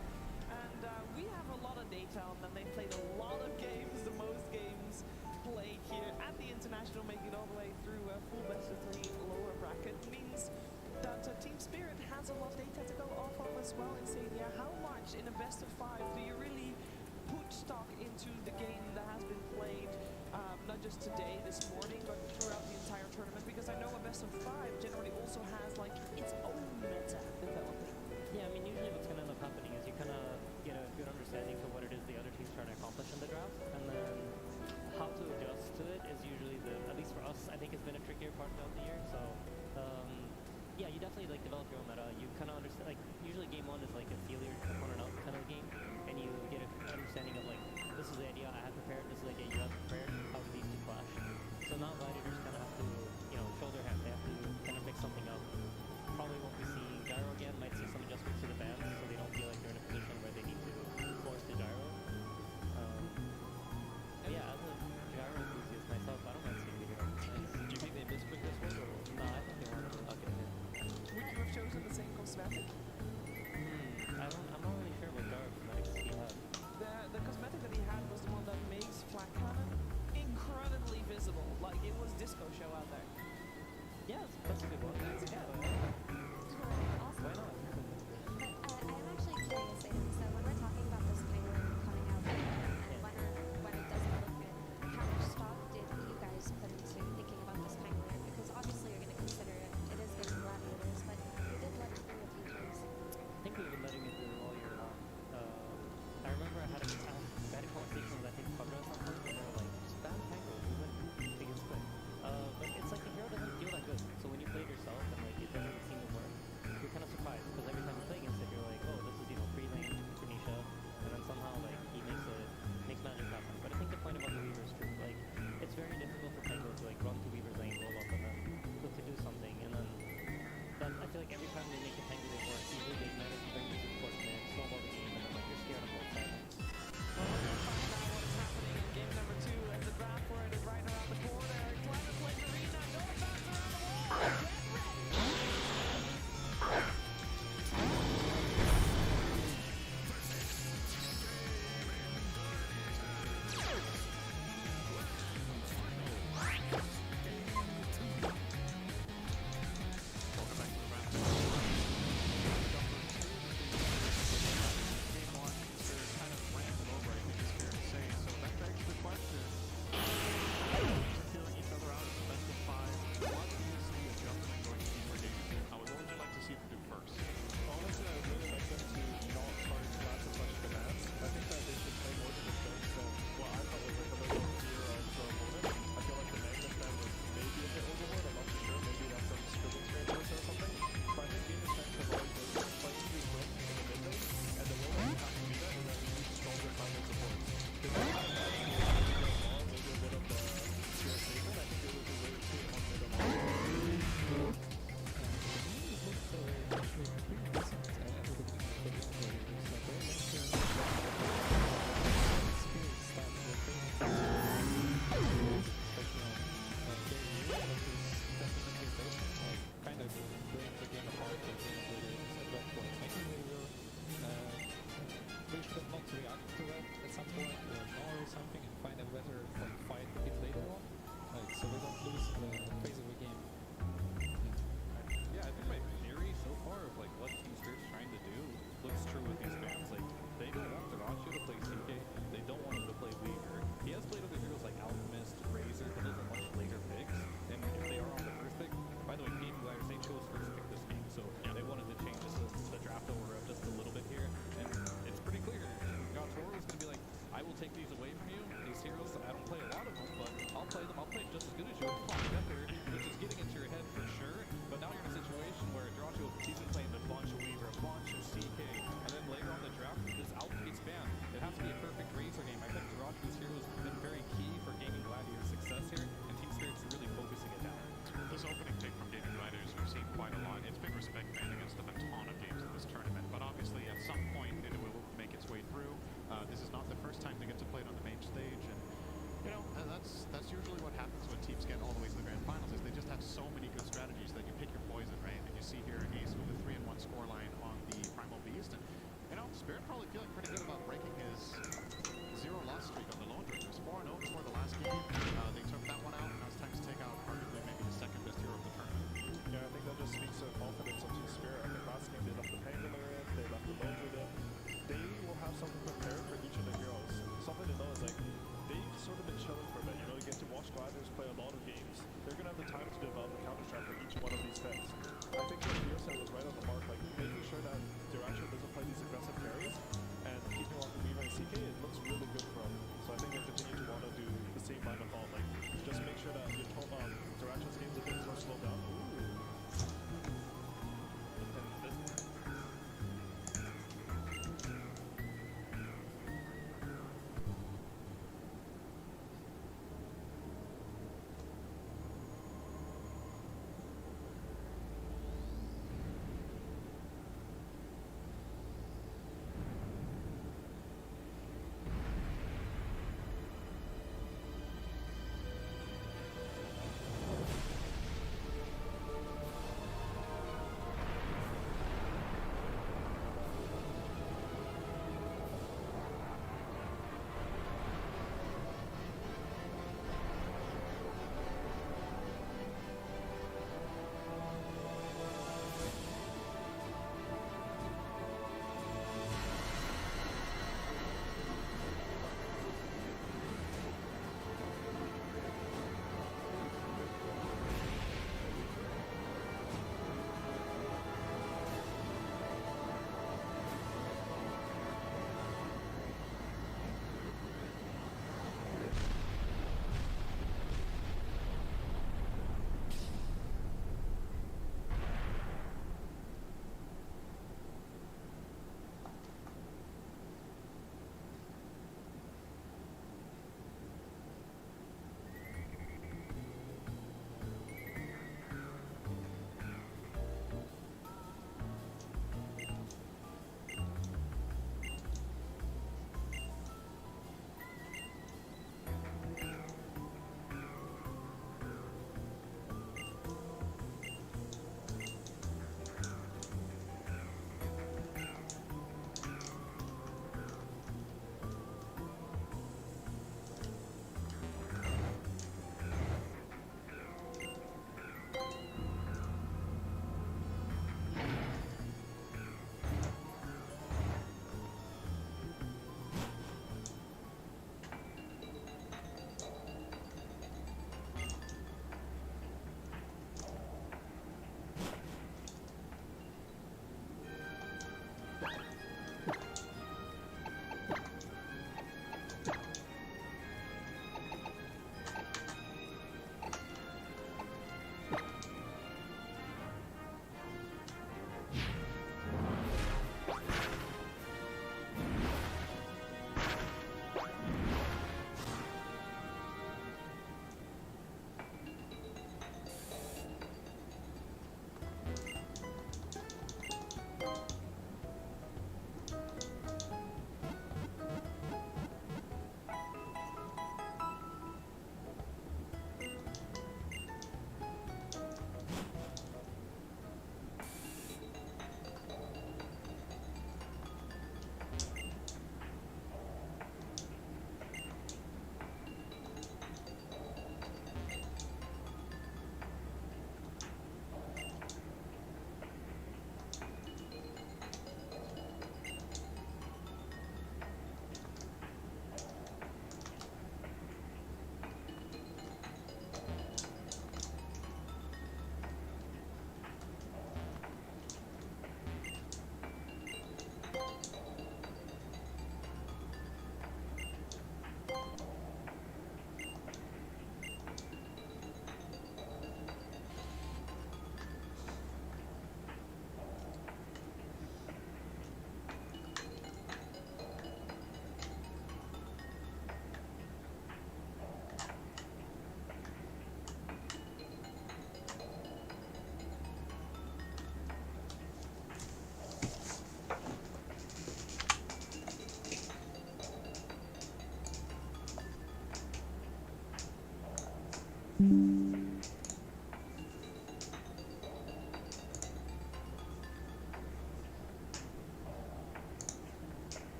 And we have a lot of data on them. They played a lot of games, the most games played here at the International, making it all the way through a full best of 3 lower bracket. Means that Team Spirit has a lot of data to go off of as well in Stadia. How much in a best of 5 do you really put stock into the game that has been played, not just today, this morning, but throughout the entire tournament? Because I know a best of 5 generally also has like its own meta developing.
Yeah, I mean, usually what's going to end up happening is you kind of get a good understanding for what it is the other team's trying to accomplish in the draft, and then how to adjust to it is usually at least for us, I think it's been a trickier part of the year. So, yeah, you definitely like develop your own meta. You kind of understand, like, usually game 1 is like a feel your opponent out kind of game, and you get an understanding of like, this is the idea I have prepared, this is the idea you have prepared, how do these two clash? So now gladiators kind of have to, you know, show their hand. They have to kind of mix something up. Probably won't be seeing gyro again, might see some adjustments to the bans so they don't feel like they're in a position where they need to force the gyro. Yeah, as a gyro enthusiast myself, I don't mind seeing the hero.
Do you think they mispick this one, or?
No, I think they want to.
Okay.
Would you have chosen the same cosmetic?
I'm not
I'll play them. I'll play just as good as you. I'll get there, which is getting into your head for sure. But now you're in a situation where Jirachi, he's been playing a bunch of Weaver, a bunch of CK, and then later on the draft, this outpace ban. It has to be a perfect Razor game. I think Jirachi's hero has been very key for Gaming Gladiator's success here, and Team Spirit's really focusing it down.
This opening pick from Gaming Gladiators we've seen quite a lot. It's been respect banned against a ton of games in this tournament, but obviously at some point it will make its way through. This is not the first time they get to play it on the main stage, and you know that's usually what happens when teams get all the way to the grand finals. Is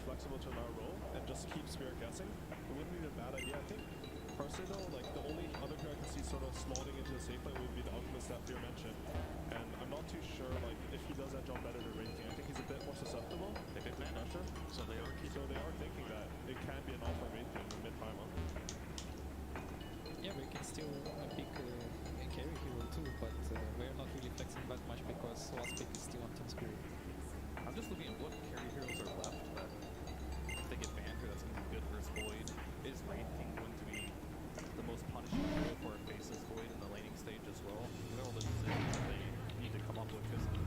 flexible to our role and just keep Spirit guessing, it wouldn't be a bad idea. I think personally though, like the only other player I can see sort of slotting into the safe lane would be the Alchemist that Fear mentioned. And I'm not too sure like if he does that job better than Raging. I think he's a bit more susceptible. They did pressure. So they are thinking that it can be an alpha Raging in mid-time.
Yeah, we can still pick a carry hero too, but we're not really flexing that much because last pick is still on Team Spirit.
I'm just looking at what carry heroes are left that if they get banned here, that's going to be good versus Void. Is Raid King going to be the most punishing hero for a faceless Void in the laning stage as well? You know, all the decisions that they need to come up with, because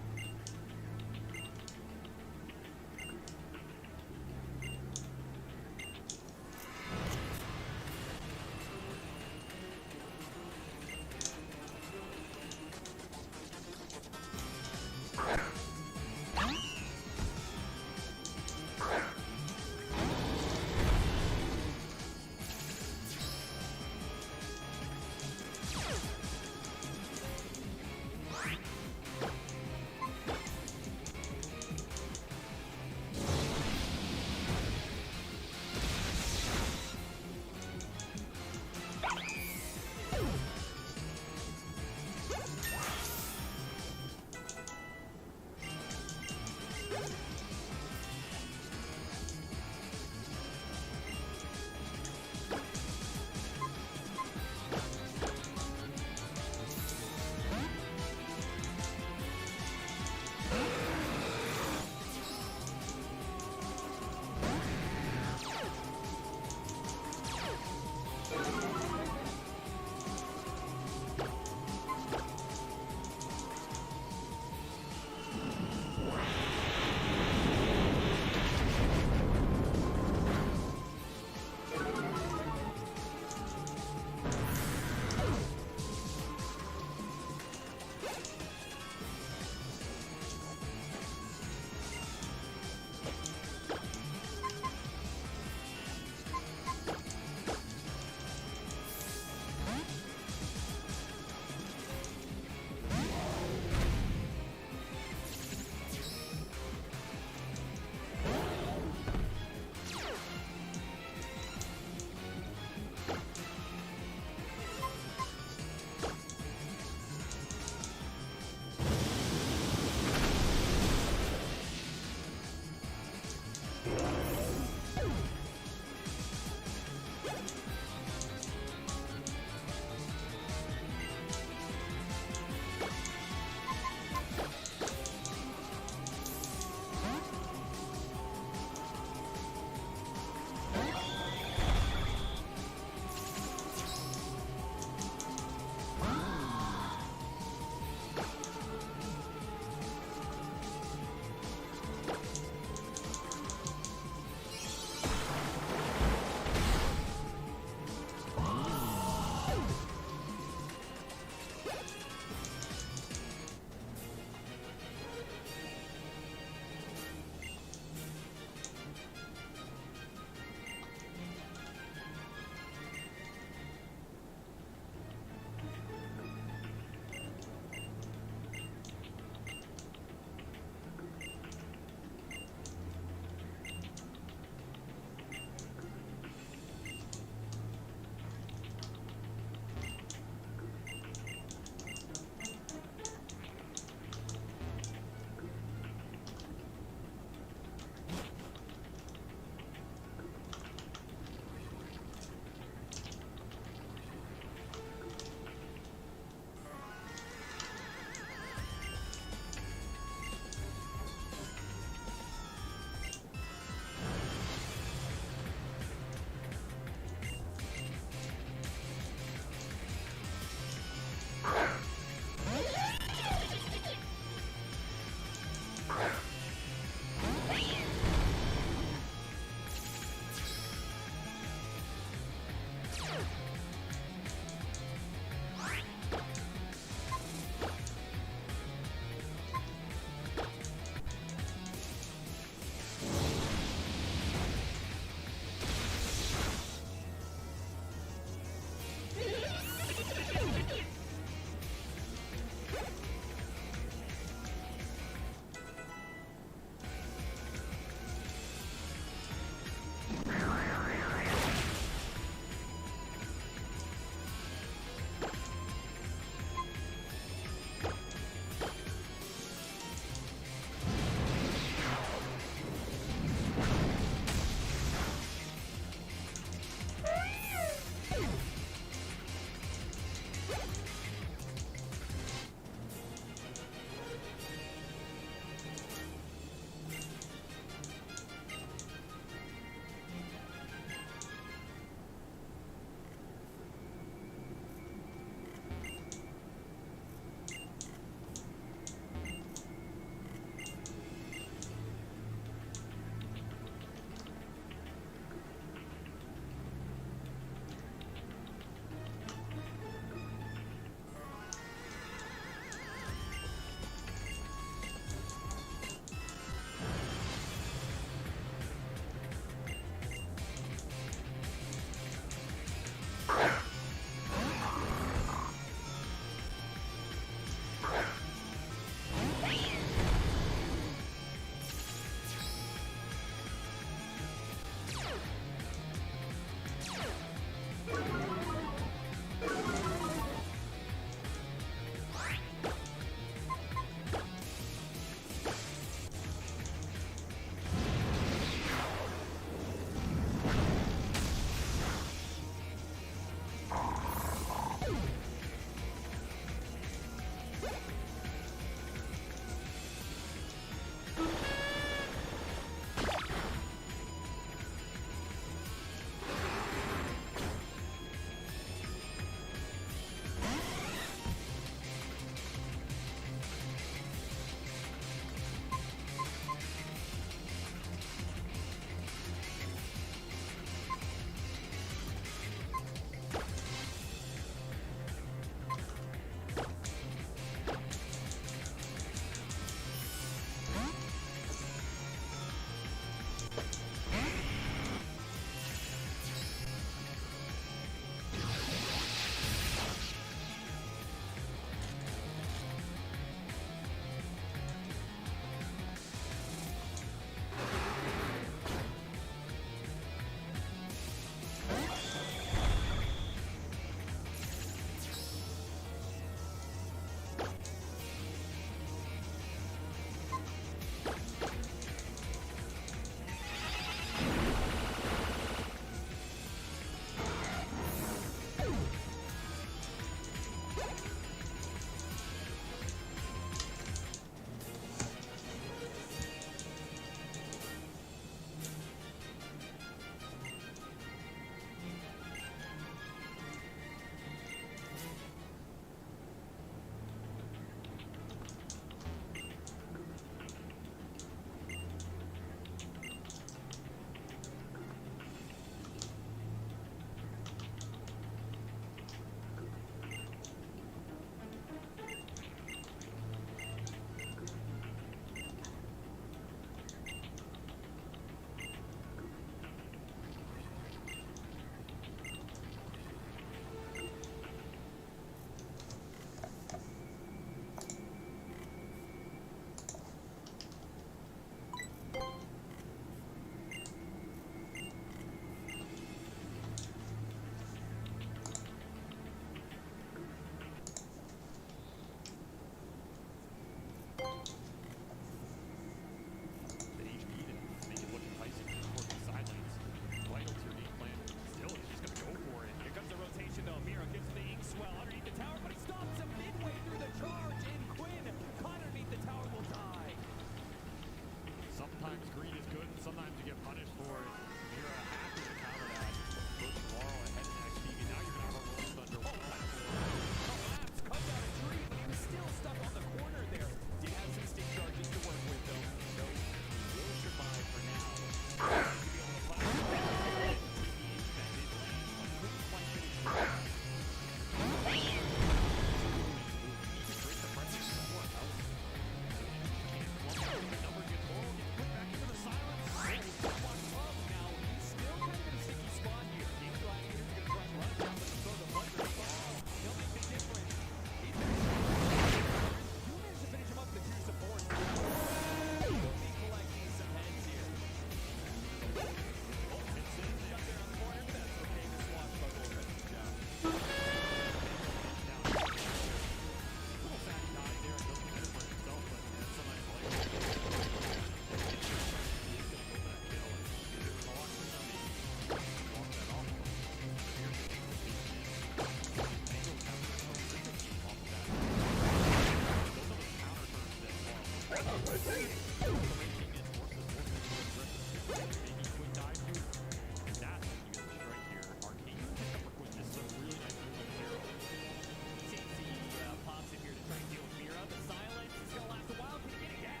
Pops in here to try and deal with Mira. The silence is going to last a while. Can he get it? Yes.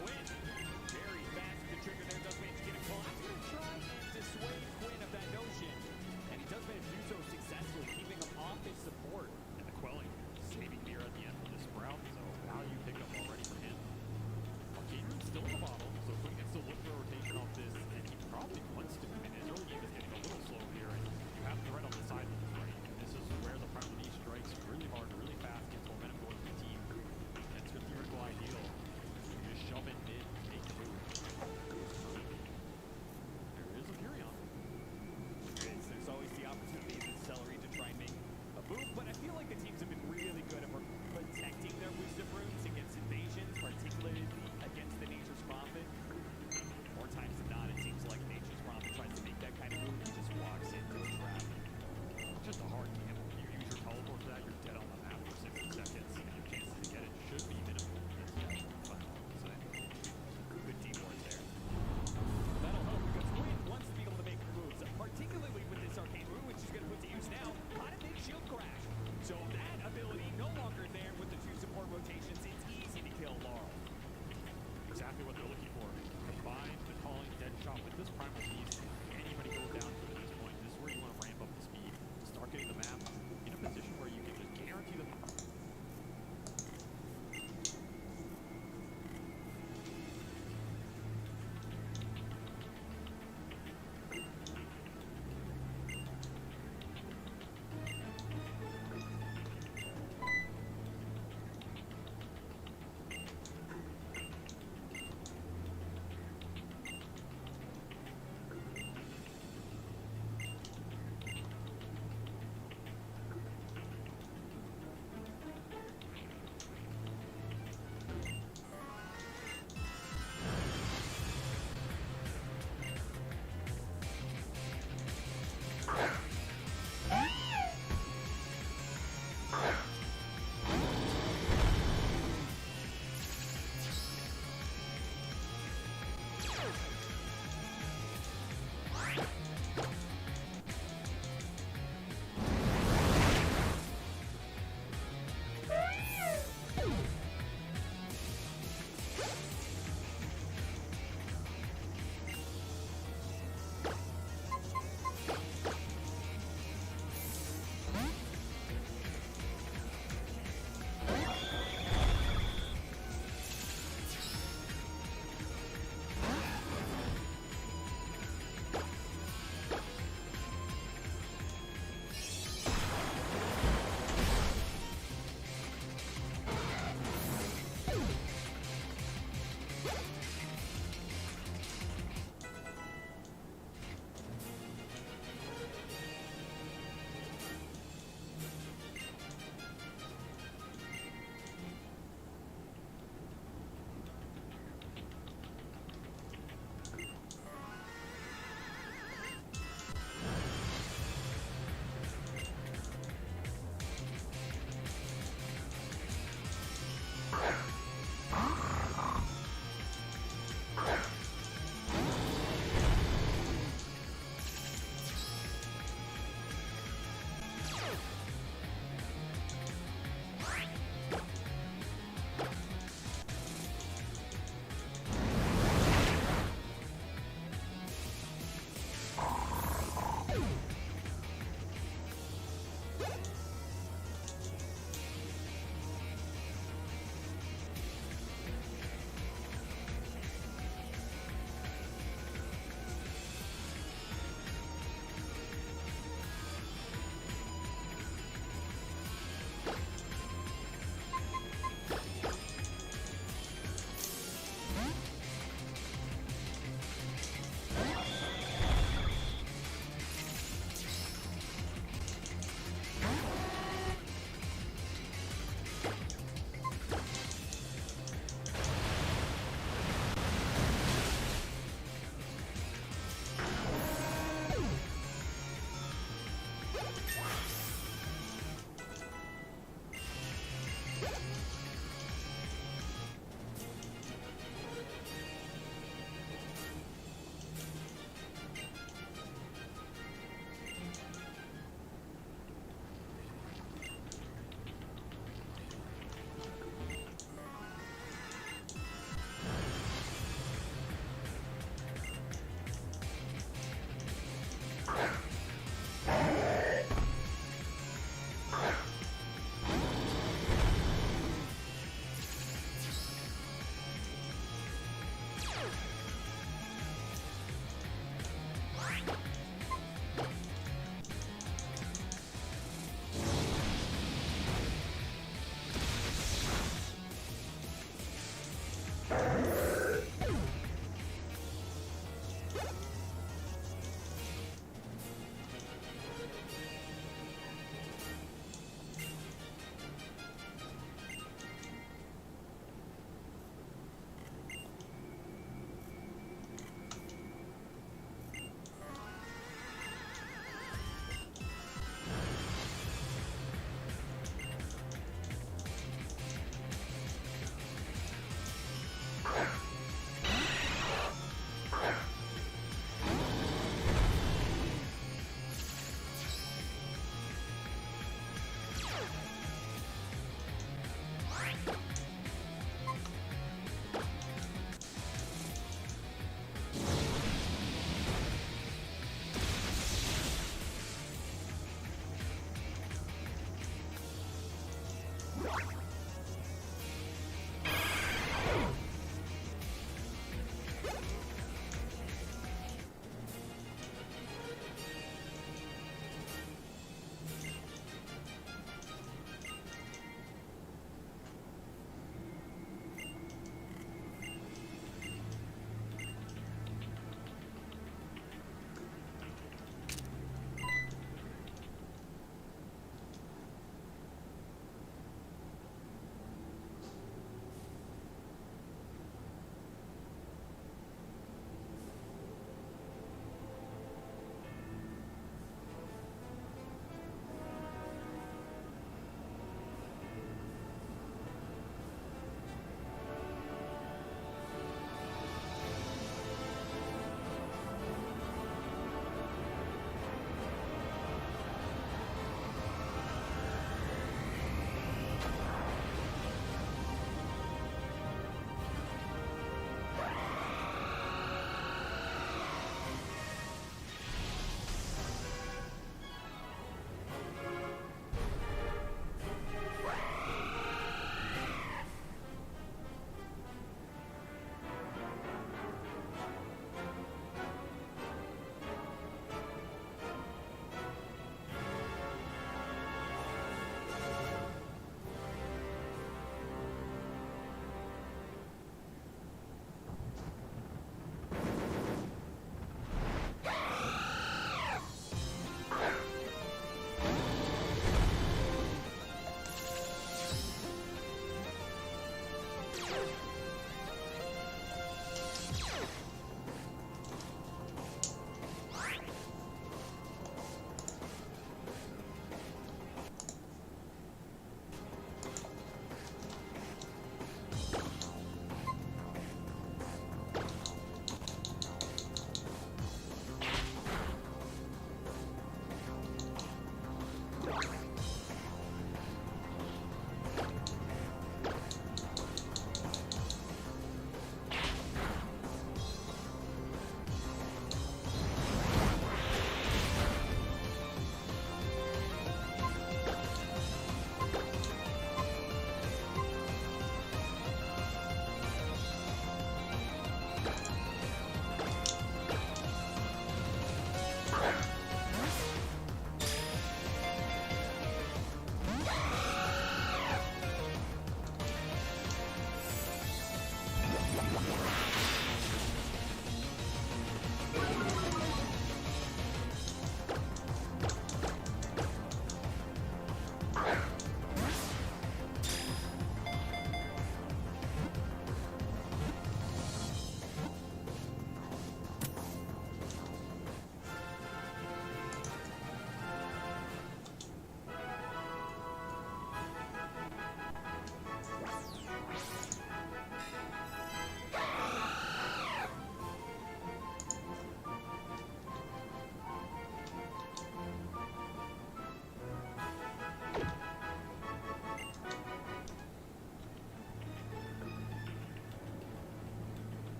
Quinn, very fast with the trigger there. Does manage to get a call. I'm going to try and dissuade Quinn of that notion. And he does manage to do so successfully, keeping him off his support.
And the quelling saving Mira at the end of this round, so value pickup already for him. Volcanion